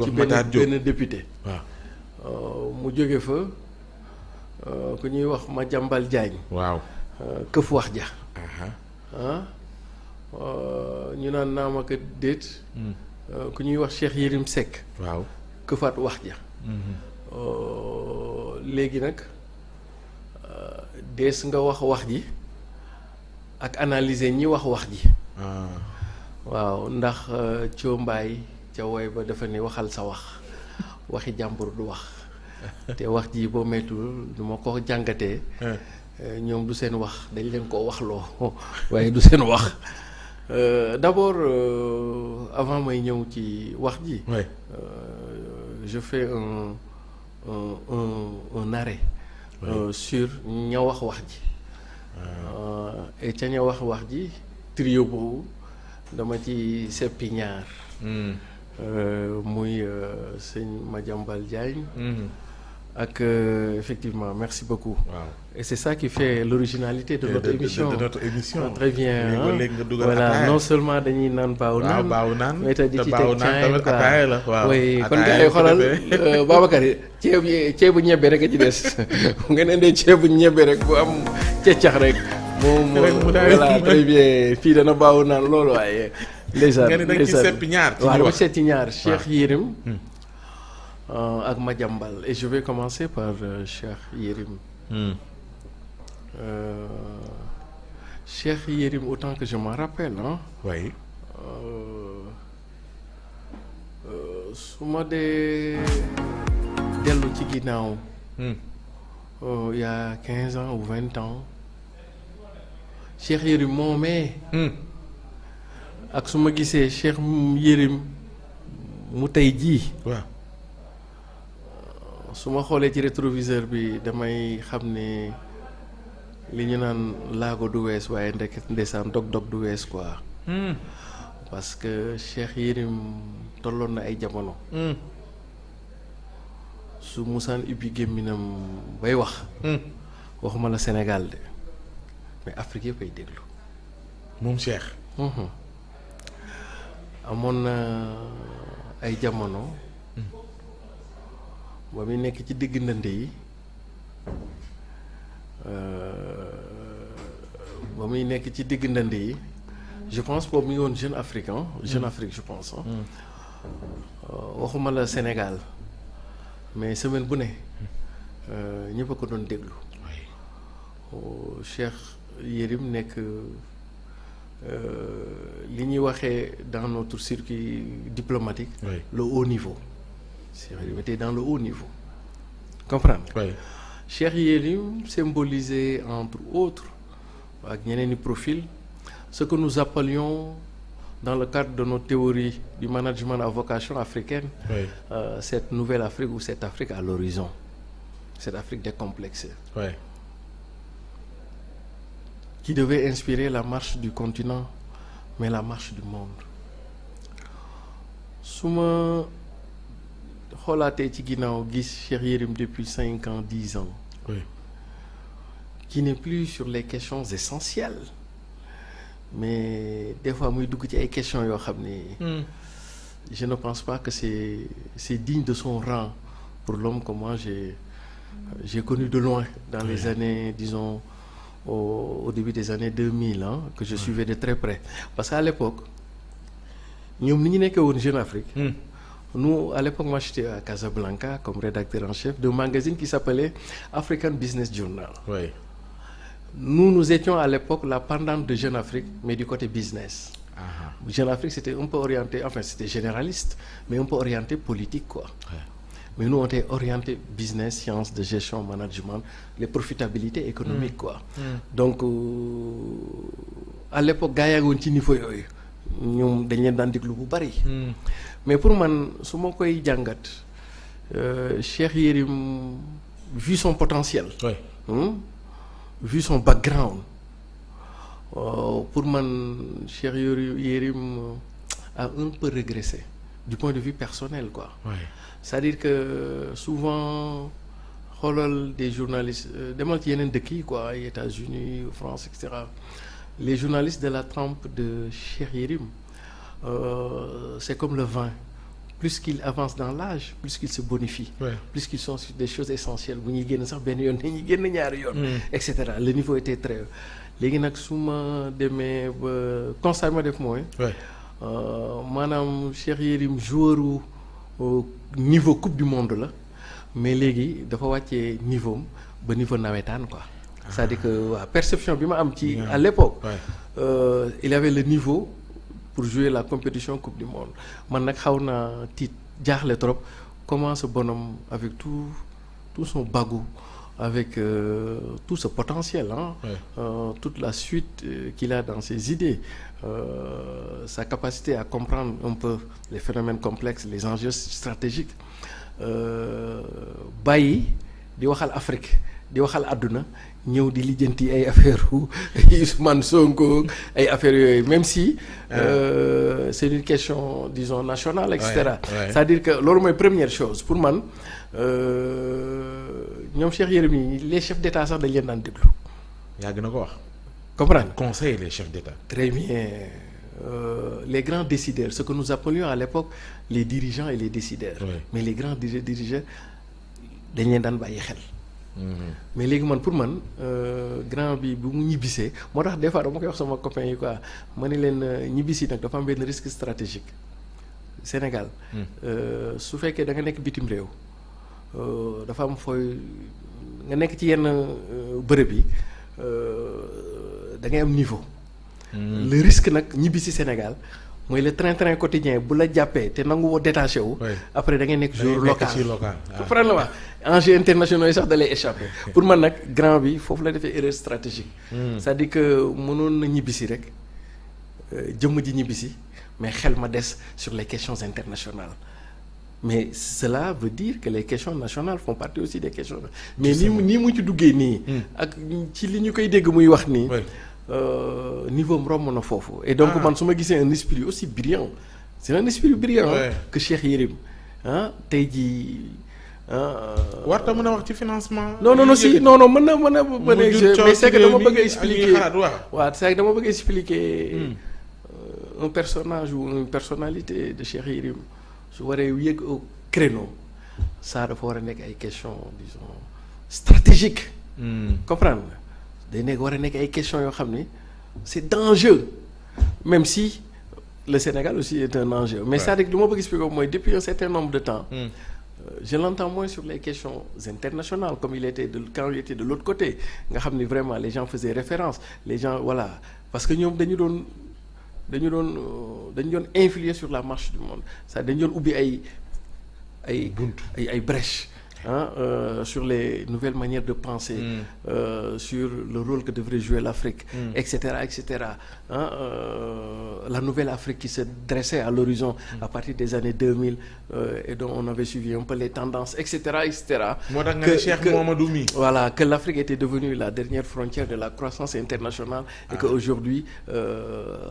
ci benn député. waaw mu jóge fa ku ñuy wax Madiambal Diagne. waaw këf wax ja. ñu naan naam ak déet. ku ñuy wax Cheikh Yérim Seck. waaw këfaat wax ja. léegi nag dees nga wax ji ak analyser ñi wax ji. waaw ndax coombaay ca woy ba dafa ne waxal sa waxi jàmbur du wax te wax ji boo moytuwul du ma ko jàngatee. ñoom du seen wax dañ leen koo waxloo waaye du seen wax. D'abord avant may ñëw ci wax ji. Je fais un arrêt. Sur ña wax ji. Et ca ña wax ji trio boobu dama ci seppi ñaar. Muy sëñ Madiambal Diagne. Ak effectivement merci beaucoup. waaw et c'est ça qui fait l'originalité de notre émission. de notre émission. Très bien léegi nga dugal voilà ataaya. non seulement dañuy naan baaw naan. baaw naan mais te di ci baaw teg naan caay tamit quoi. ataaya la waaw. oui kon ataaya gars yi ko xoolal defee. Babacar ceebu ñebbe rek a ci des bu ngeen indee ceebu ñebbe rek bu am ceccax rek. moom rek mu daal voilà très bien fii dana baaw naan loolu waaye. ndeysaan nga ne da nga ci seppi ñaar ci waaw ñu dama wax. seeti ñaar Cheikh Yérim ak Madiambal et je vais commencer par Cheikh Yérim. Cheikh Yérim autant que je m'en rappelle oui. su ma dee dellu ci ginnaaw. Il y a 15 ans ou 20 ans Cheikh Yérim moomee ak su ma gisee Cheikh Yérim mu tey jii. waaw. su ma xoolee ci rétroviseur bi damay xam ne li ñu naan laago du wees waaye ndeysaan dog-dog du wees quoi. parce que Cheikh Yérim tolloon na ay jamono. su musaan ubbi gémminam bay wax. waxuma la Sénégal de mais Afrique yëpp ay déglu. moom Cheikh. amoon na ay jamono. ba muy nekk ci digg ndënd yi je pense boobu mi ngi woon Jeune Afrique Jeune Afrique je pense waxuma la Sénégal mais semaine bu ne ñëpp a ko doon déglu. Cheikh Yérim nekk li ñuy waxee dans notre circuit diplomatique. Le haut niveau. Cheikh Yérim était dans le haut niveau. Comprendre? oui. Cheikh Yérim symbolisait entre autres ak ñeneen i profil ce que nous appelions dans le cadre de nos théories du management à vocation africaine. oui. Cette nouvelle Afrique ou cette Afrique à l'horizon. Cette Afrique décomplexée. oui. Qui devait inspirer la marche du continent mais la marche du monde. su ma xoolaatee ci ginnaaw gis Cheikh Yérim depuis 5 ans 10 ans. oui. qui n'est plus sur les questions essentielles mais des fois muy dugg ci ay questions yoo xam ne. Je ne pense pas que c'est digne de son rang pour l'homme que moi j'ai connu de loin dans les années disons au début des années 2000 que je suivais de très près parce qu'à l'époque ñoom ni ñu nekkee woon Jeune Afrique. Nous, à l'époque, moi, j'étais à Casablanca comme rédacteur en chef d'un magazine qui s'appelait African Business Journal. oui. Nous étions à l'époque la pendante de Jeune Afrique, mais du côté business. Jeune Afrique, c'était un peu orienté, enfin, c'était généraliste, mais un peu orienté politique, quoi. Mais nous, on était orienté business, sciences de gestion, management, les profitabilités économiques, quoi. Donc, à l'époque, gars yi woon ci niveau yooyu. ñoom dañ leen daan déglu bu bari. mais pour man su ma koy jàngat Cheikh Yérim vu son potentiel. Vu son background pour man Cheikh Yérim a un peu régressé du point de vue personnel quoi. C'est-à-dire que souvent xoolal des journalistes demal ci yeneen dëkk yi quoi ay États-Unis France et cetera. Les journalistes de la trempe de Cheikh Yérim c'est comme le vin plus qu'ils avancent dans l'âge plus qu'ils se bonifient. Ouais. plus qu'ils sont sur des choses essentielles bu ñuy génn sax benn yoon dañuy génn ñaari yoon. et cetera le niveau était très haut. léegi nag su ma demee ba constat ma def mooy. Ouais. maanaam Cheikh Yérim joueur niveau coupe du monde la mais léegi dafa wàccee niveau am ba niveau nawetaan quoi. c'est-à-dire que waa perception bi ma am ci à l'époque il avait le niveau pour jouer la compétition coupe du monde man nag xaw naa tiit jaaxle trop comment ce bonhomme avec tout son bagou avec tout ce potentiel toute la suite qu'il a dans ses idées sa capacité à comprendre un peu les phénomènes complexes les enjeux stratégiques bàyyi di waxal Afrique di waxal àdduna ñëw di lijjanti ay affaire Ousmane Sonko ay affaires yooyu même si c'est une question disons nationale et cetera c'est-à-dire que loolu mooy première chose pour man ñoom Cheikh Yérim yi les chefs d'État sax dañ leen daan déglu. yàgg na ko wax. comprendre conseil les chefs d'État. très bien les grands décideurs ce que nous appelions à l'époque les dirigeants et les décideurs. mais les grands dirigeants dañ leen daan bàyyi xel. mais léegi man pour man grand bi bu mu ñibbisee moo tax des fois dama koy wax sama copain yi quoi ma ne leen ñibbisi nag dafa am benn risque stratégique Sénégal. su fekkee da nga nekk bitim réew dafa am fooy nga nekk ci yenn bërëb yi da ngay am niveau. le risque nag ñibbisi Sénégal mooy le train quotidien bu la jàppee te nangu woo détaché wu. après da ngay nekk jour local comprendre la wax enjeux internationaux yi sax da lay échappé. pour man nag grand bi foofu la defee erreur stratégique. c'est-à-dire que mënoon na ñibbisi rek jëmm ji ñibbisi mais xel ma des sur les questions internationales mais cela veut dire que les questions nationales font partie aussi des questions. mais nii mu ci duggee nii. ak ci li ñu koy dégg muy wax nii. niveau am romb na foofu et donc man su ma gisee un esprit aussi brillant c'est un esprit brillant que Cheikh Yérim tey jii warta mën a wax ci financement non si non mën na mais c'est que dama bëgg a expliquer waaw c'est que dama bëgg a expliquer un personnage ou une personnalité de Cheikh Yérim su waree yëg au créneau ça dafa war a nekk ay questions disons stratégiques comprendre day nekk war a nekk ay questions yoo xam ni c'est d'enjeu même si le Sénégal aussi est un enjeu mais c'est-à-dire que lu ma bëgg expliquer mooy depuis un certain nombre de temps je l'entends moins sur les questions internationales comme quand il était de l'autre côté nga xam ni vraiment les gens faisaient référence les gens voilà parce que ñoom dañu doon influer sur la marche du monde c'est-à-dire dañu doon ubbi ay brèches sur les nouvelles manières de penser sur le rôle que devrait jouer l'Afrique etc la nouvelle Afrique qui se dressait à l'horizon à partir des années 2000 et dont on avait suivi un peu les tendances etc moo tax nga ne Cheikh Mouhamadou mi voilà que l'Afrique était devenue la dernière frontière de la croissance internationale et que aujourd'hui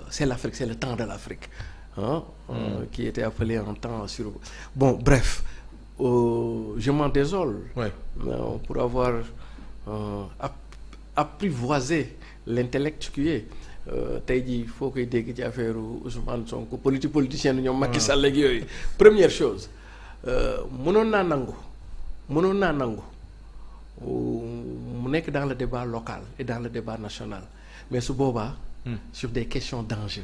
c'est l'Afrique c'est le temps de l'Afrique qui était appelé un temps sur bon bref je m'en désole pour avoir apprivoisé l'intellect qui est tey jii foo koy dégg ci affaire Ousmane Sonko politicien ñoom Macky Sall ak yooyu première chose mënoon naa nangu mu nekk dans le débat local et dans le débat national mais su boobaa sur des questions d'enjeu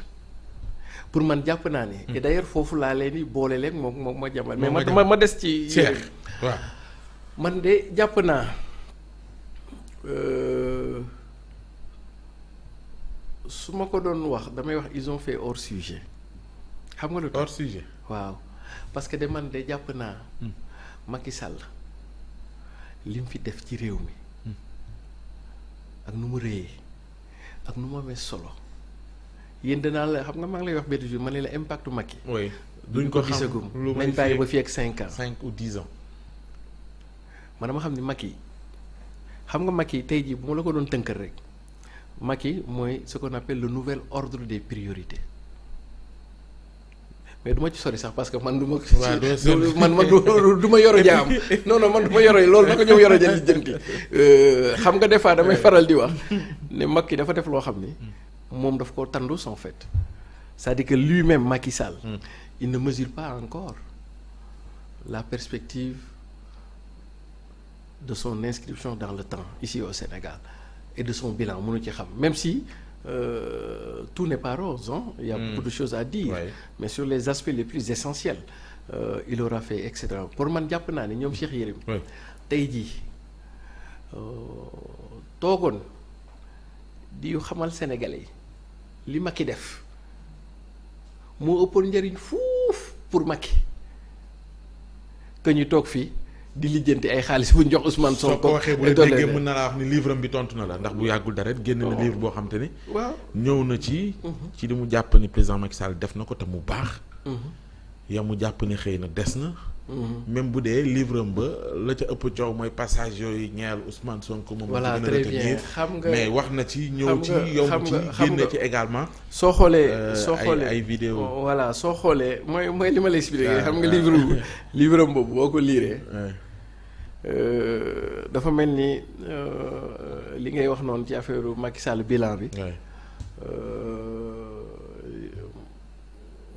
pour man jàpp naa ne et d'ailleurs foofu laa leen di boole leen moom ma jàmbal mais ma des ci waaw man de jàpp naa su ma ko doon wax damay wax ils ont fait hors sujet xam nga lu tax hors sujet waaw parce que de man de jàpp naa Macky Sall li mu fi def ci réew mi ak nu mu rëyee ak nu mu amee solo yéen danaa la xam nga maa ngi lay wax benn jour ma ne la impactu Macky. oui duñ ko gisagum nañ bàyyi ba fii ak 5 ans. 5 ou 10 ans. man dama xam ni Macky xam nga Macky tey jii bu ma la ko doon tënkal rek Macky mooy ce qu'on appelle le nouvel ordre des priorités mais du ma ci sori sax parce que man du ma. man du ma yoro jaam non man du ma yoro loolu na ko ñëw yoro ja lijjanti xam nga des fois damay faral di wax ne Macky dafa def loo xam ni. moom daf ko tandus en fait c'est-à-dire que lui-même Macky Sall il ne mesure pas encore la perspective de son inscription dans le temps ici au Sénégal et de son bilan mënu ci xam même si tout n'est pas rose hein. Il y a beaucoup de choses à dire mais sur les aspects les plus essentiels il aura fait et cetera pour man jàpp naa ni ñoom Cheikh Yérim tey jii toogoon di xamal Sénégalais yi li Macky def moo ëppoon njëriñ fuuf pour Macky que ñu toog fii di lijjanti ay xaalis bu ñu jox Ousmane Sonko. soo ko waxee bu la déggee mën na laa wax ni livre am bi tontu na la ndax bu yàggul dara génn na livre boo xam te ni. waaw ñëw na ci. ci li mu jàpp ni président Macky Sall def na ko te mu baax. ya mu jàpp ni xëy na des na. même bu dee livre am ba la ca ëpp coow mooy passage yooyu ñeel Ousmane Sonko. moom voilà très bien xam nga mais wax na ci ñëw ci yow ci génn ci également. soo xoolee ay vidéo voilà soo xoolee mooy li ma lay expliqué. xam nga livre am boobu boo ko liiree. dafa mel ni li ngay wax noonu ci affaire Macky Sall bilan bi.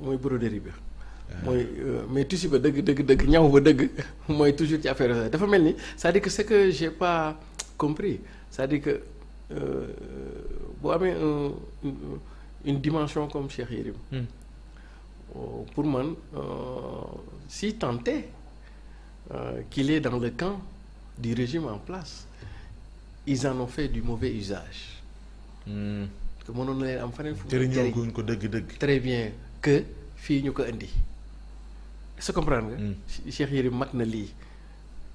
mooy broderie bi. mooy mais tissu ba dëgg ñaw ba dëgg mooy toujours ci affaire dafa mel ni c'est-à-dire que c'est que j'ai pas compris c'est-à-dire que boo amee une dimension comme Cheikh Yérim. pour man si tant est qu'il est dans le camp du régime en place ils en ont fait du mauvais usage. que mënoon na leen am faneen fu mu jëriñ guñ ko dëgg. très bien que fii ñu ko indi. est-ce que comprendre nga. Cheikh Yérim mag na lii.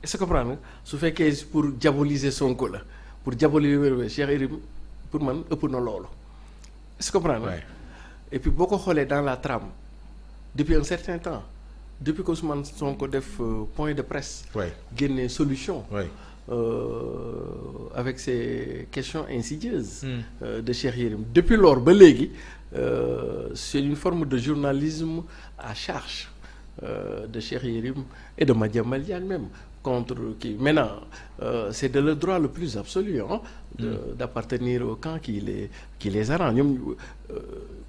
est-ce que comprendre nga su fekkee pour diaboliser Sonko la pour diaboliser Cheikh Yérim pour man ëpp na loolu. est-ce que comprendre nga. et puis boo ko xoolee dans la trame depuis un certain temps. depuis que Ousmane Sonko def point de presse. génne solution. Avec ces questions insidieuses. De Cheikh Yérim depuis lors ba léegi c'est une forme de journalisme à charge de Cheikh Yérim et de Madiambal Diagne même contre qui maintenant c'est de leur droit le plus absolu hein. D'appartenir au camp qui les arrange ñoom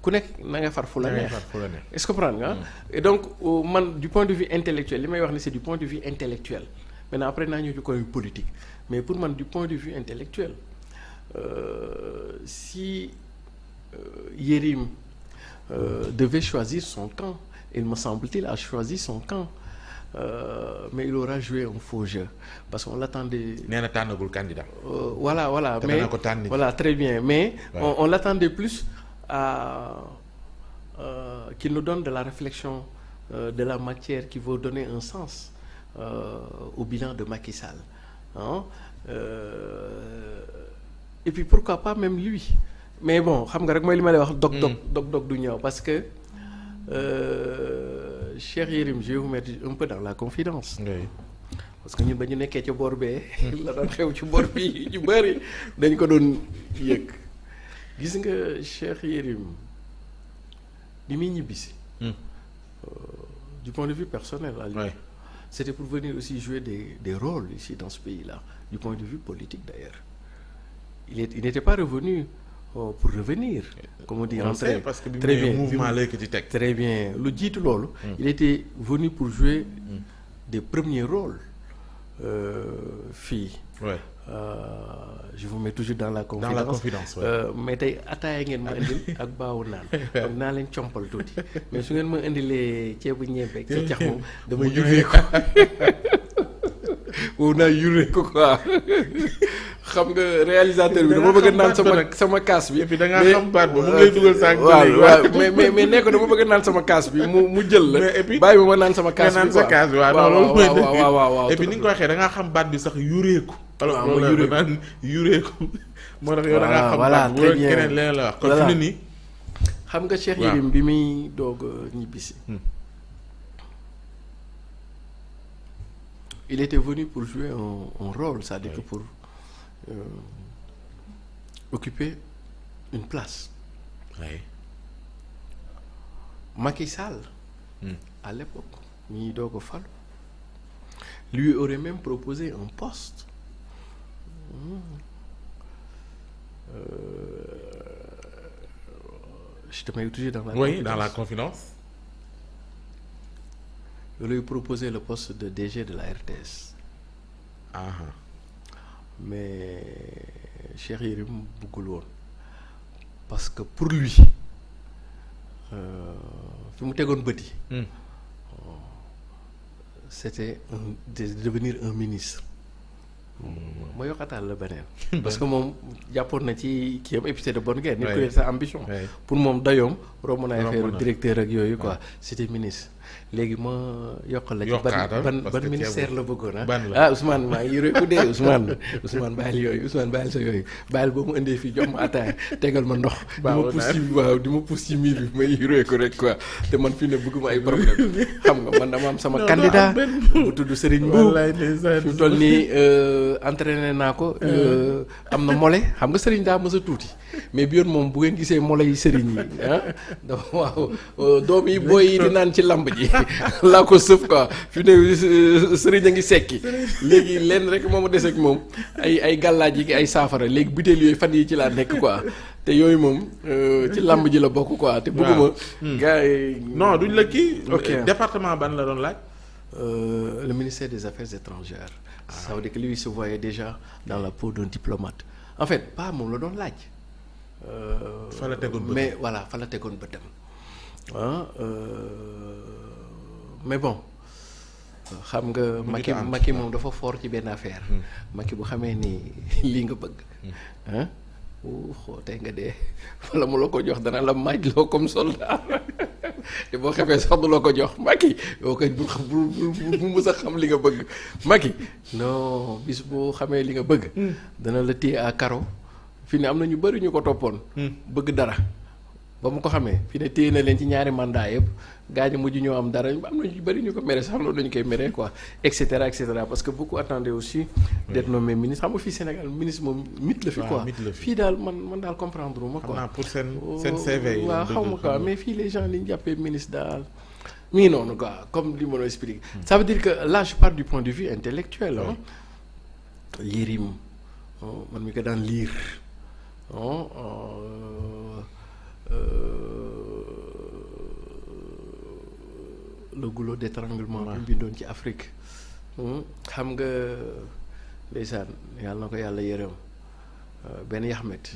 ku nekk na nga far fu la neex. est-ce que comprendre nga. et donc man du point de vue intellectuel li may wax ni c'est du point de vue intellectuel maintenant après naa ñëw ci côté politique mais pour man du point de vue intellectuel si Yérim devait choisir son camp il me semble-t-il a choisi son camp. Mais il aura joué un faux jeu parce qu'on l'attendait. nee na tànnagul candidat. Voilà mais voilà très bien mais. on l'attendait plus à qu'il nous donne de la réflexion de la matière qui va donner un sens au bilan de Macky Sall hein? Et puis pourquoi pas même lui mais bon xam nga rek mooy li ma lay wax. dog du ñëw parce que. Cheikh Yérim je vais vous mettre un peu dans la confidence. parce que ñun ba ñu nekkee ca bor bee. la daan xew ci bor bi ñu bëri dañ ko doon yëg. gis nga Cheikh Yérim bi muy ñibbisi. Du point de vue personnel. C'était pour venir aussi jouer des rôles ici dans ce pays-là du point de vue politique d'ailleurs. Il n'était pas revenu. Pour revenir comme on dit rentrer parce que très bien mouvement lay ci teg très bien lu jiitu loolu il était venu pour jouer des premiers rôles fii je vous mets toujours dans la confidence mais tey ataaya ngeen ma indil ak baawu naan donc naa leen compal tuuti mais su ngeen ma indilee ceebu ñebe ca cax moom dama yuree ko wow naa yuree ko quoi xam nga réalisateur bi dama bëgg naan sama kaas bi. et puis da ngaa xam baat ba mu ngi lay dugal sànq. waaw mais nee ko dama bëgg naan sama kaas bi mu jël la. mais et puis bàyyi ma naan sama kaas bi quoi waaw et puis ni nga ko waxee da ngaa xam baat bi sax yureeku. waaw ma yureeku naan yureeku. moo tax yow da ngaa xam baat bu keneen leneen la wax. kon fi mu ne nii. xam nga Cheikh Yérim bi muy doog ñibbisi. il était venu pour jouer un rôle c'est-à-dire que pour. Occuper une place. Macky Sall. À l'époque ñi doog a falu lui aurait même proposé un poste. Je te mets toujours dans la confidence. Oui, dans la confidence. lui proposé le poste de DG de la RTS. Mais Cheikh Yérim bëggul woon parce que pour lui fi mu tegoon bët yi c'était de devenir un ministre. ma yokkataal la beneen. parce que moom jàppoon na ci kii am épicé de bonne guerre. nit ku sa ambition. pour moom dayoom romb na affaire directeur ak yooyu quoi c'était ministre. léegi ma yokkal la ci ban ministère la bëggoon Ousmane maa ngi yore ku dee Ousmane bàyyil yooyu Ousmane bàyyil sa yooyu bàyyil boo mu indee fii jox ma ataaya tegal ma ndox di ma pousse ci miir bi may yore ko rek quoi te man fii ne bëgguma ay problème xam nga man dama am sama candidat bu tudd Serigne Mboup fi mu toll nii entraîné naa ko am na mole xam nga Serigne daa mës a tuuti mais bi yoon moom bu ngeen gisee mole yi Serigne yi dafa waaw doom yi booy yi di naan ci lamb ji laa ko sëf quoi fi ne sëriñ a ngi sekki léegi lenn rek moo ma des ak moom ay gàllaaj yi ay saafara léegi butéel yooyu fan yi ci laa nekk quoi te yooyu moom ci làmb ji la bokk quoi te bëgguma gars yi non duñ la kii département ban la doon laaj le ministère des Affaires étrangères ça veut dire que lui se voyait déjà dans la peau d'un diplomate en fait pas moom la doon laaj fa la tegoon bëtam mais voilà fa la tegoon bëtam mais bon xam nga Macky moom dafa fort ci benn affaire Macky bu xamee ni lii nga bëgg tey nga dee wala mu la ko jox dana la maaj loo comme soldat te boo xefee sax du la ko jox Macky yow kay bul mës a xam li nga bëgg Macky non bis boo xamee li nga bëgg dana la téye à carreau fi ne am na ñu bëri ñu ko toppoon bëgg dara ba mu ko xamee fi ne téye na leen ci ñaari mandat yëpp gaa ñi mujj ñoo am dara am na ñu bëri ñu ko mere sax loolu lañu koy mere quoi et cetera parce que beaucoup attendaient aussi d'être nommé ministre xam nga fii Sénégal ministre moom mythe la fi quoi fii daal man daal comprendre ma quoi pour seen CV yi waaw xaw ma quoi mais fii les gens li ñu jàppee ministre daal mi ngi noonu quoi comme li ma la expliqué ça veut dire que là je parle du point de vue intellectuel Yérim man mi ko daan lire le goulot d'étranglement bi bindoon ci Afrique xam nga ndeysaan yàlla na ko yàlla yërëm Ben Yahmed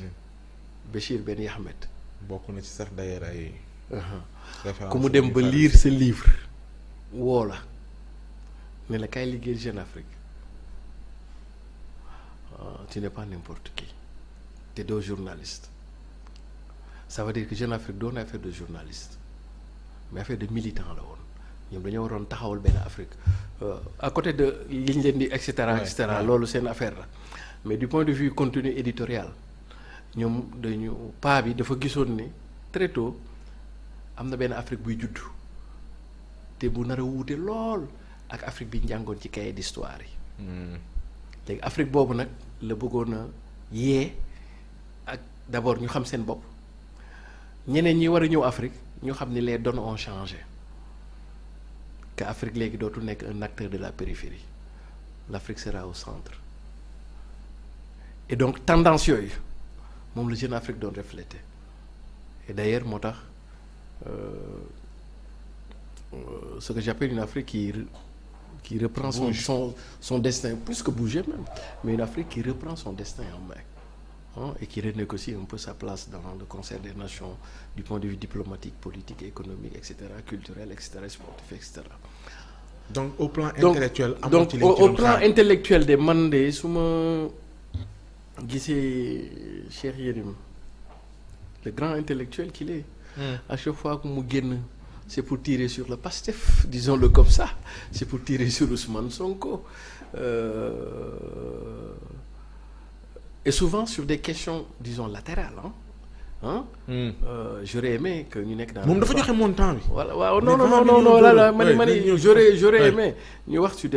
Béchir Ben Yahmed bokk na ci sax d'ailleurs ay ku mu dem ba lire ce livre woo la ne la kay liggéey Jeune Afrique tu n'es pas n'importe qui te doo journaliste ça veut dire que Jeune Afrique doon affaire de journaliste mais affaire de militant la woon ñoom dañoo waroon taxawal benn Afrique à côté de liñ leen di et cetera loolu seen affaire la mais du point de vue contenu éditorial ñoom dañu paa bi dafa gisoon ni très tôt am na benn Afrique buy judd te bu nar a wuute lool ak Afrique bi njàngoon ci cahier d'histoire yi léegi Afrique boobu nag la bëggoon a yee ak d'abord ñu xam seen bopp ñeneen ñi war a ñëw Afrique ñu xam ni les données ont changé que Afrique léegi dootul nekk un acteur de la périphérie l'Afrique sera au centre et donc tendance yooyu moom la Jeune Afrique doon refléter et d'ailleurs moo tax ce que j'appelle une Afrique qui reprend son destin plus que bouger même mais une Afrique qui reprend son destin en main et qui renégocie un peu sa place dans le concert des nations du point de vue diplomatique, politique, économique, etc., culturel, etc., sportif, etc. Donc au plan intellectuel au plan intellectuel de man de su ma gisee Cheikh Yérim le grand intellectuel qu'il est à chaque fois que mu génn c'est pour tirer sur le Pastef, disons-le comme ça, c'est pour tirer sur Ousmane Sonko et souvent sur des questions disons latérales j'aurais aimé que ñu nekk dans moom dafa joxe montant bi voilà waaw non là mani j'aurais aimé ñu wax sur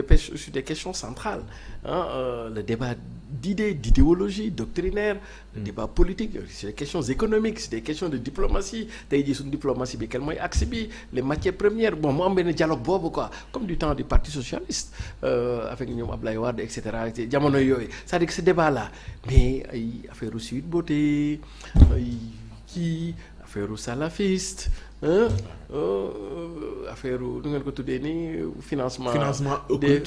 des questions centrales le débat d'idéologie doctrinaire le débat politique c'est des questions économiques c'est des questions de diplomatie tey jii suñu diplomatie bi quel mooy axe bi les matières premières bon mu am benn dialogue boobu quoi comme du temps du parti socialiste avec ñoom Ablaye Wade et cetera jamono yooyu c'est-à-dire que ce débat là mais ay affaire Sweet Beauté ay kii affaire salafiste affaire nu ngeen ko tuddee nii financement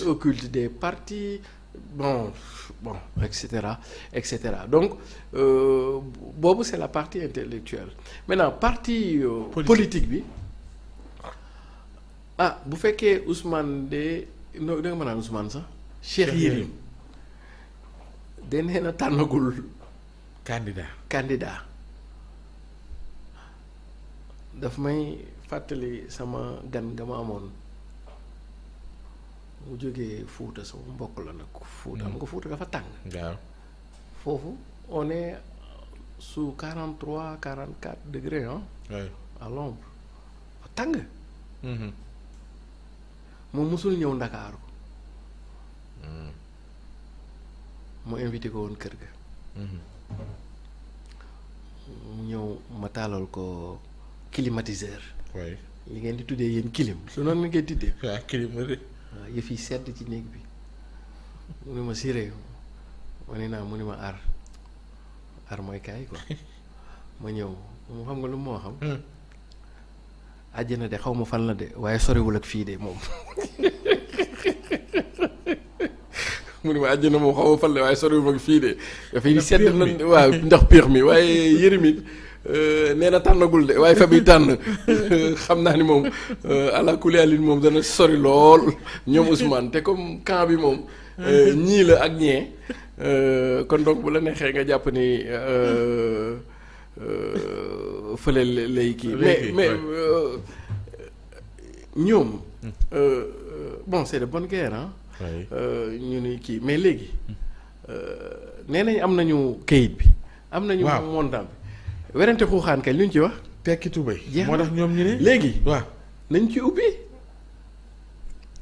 occulte des partis bon et cetera donc boobu c'est la partie intellectuelle maintenant partie politique bi bu fekkee Ousmane de no da nga mën a Ousmane sax Cheikh Yérim de nee na tànnagul candidat daf may fàttali sama gan nga ma amoon mu jógee Fuuta sama mbokk la nag Fuuta am nga Fuuta dafa tàng waaw foofu on est sous 43-44 degrés à l'ombre tàng moom mosul ñëw Ndakaaru mu invité ko woon kër ga mu ñëw ma taalal ko climatiseur li ngeen di tuddee yéen clim su noonu la ngeen tuddee waaw clim waaw yëf yi sedd ci néeg bi mu ne ma siré ma ne naa mu ne ma ar mooy kaay quoi ma ñëw mu xam nga lu moo xam àjjana de xaw ma fan la de waaye soriwul ak fii de moom mu ne ma àjjana moom xaw ma fan la waaye soriwul ak fii de dafay sedd na waaw ndax péex mi waaye Yérim it nee na tànnagul de waaye fa bi tànn xam naa ni moom ala kulli alin moom dana sori lool ñoom Ousmane te comme camp bi moom ñii la ak ñee kon donc bu la neexee nga jàpp ni fële lay kii mais ñoom bon c'est de bonne guerre ñu ni kii mais léegi nee nañ am nañu kayit bi am nañu montant bi werante xuuxaan kay lu ñu ci wax tekki tubéy moo tax ñoom ñu ne léegi waaw nañ ci ubbi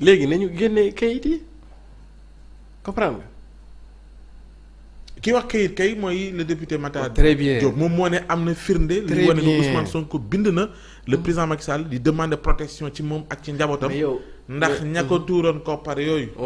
léegi nañu génne kayit yi comprendre nga ki wax kayit kay mooy le député Matar très bien Diop moom moo ne am na firnde li wane ne Ousmane Sonko bind na le président Macky Sall di demander protection ci moom ak ci njabootam ndax ña ko tuuroon koppar yooyu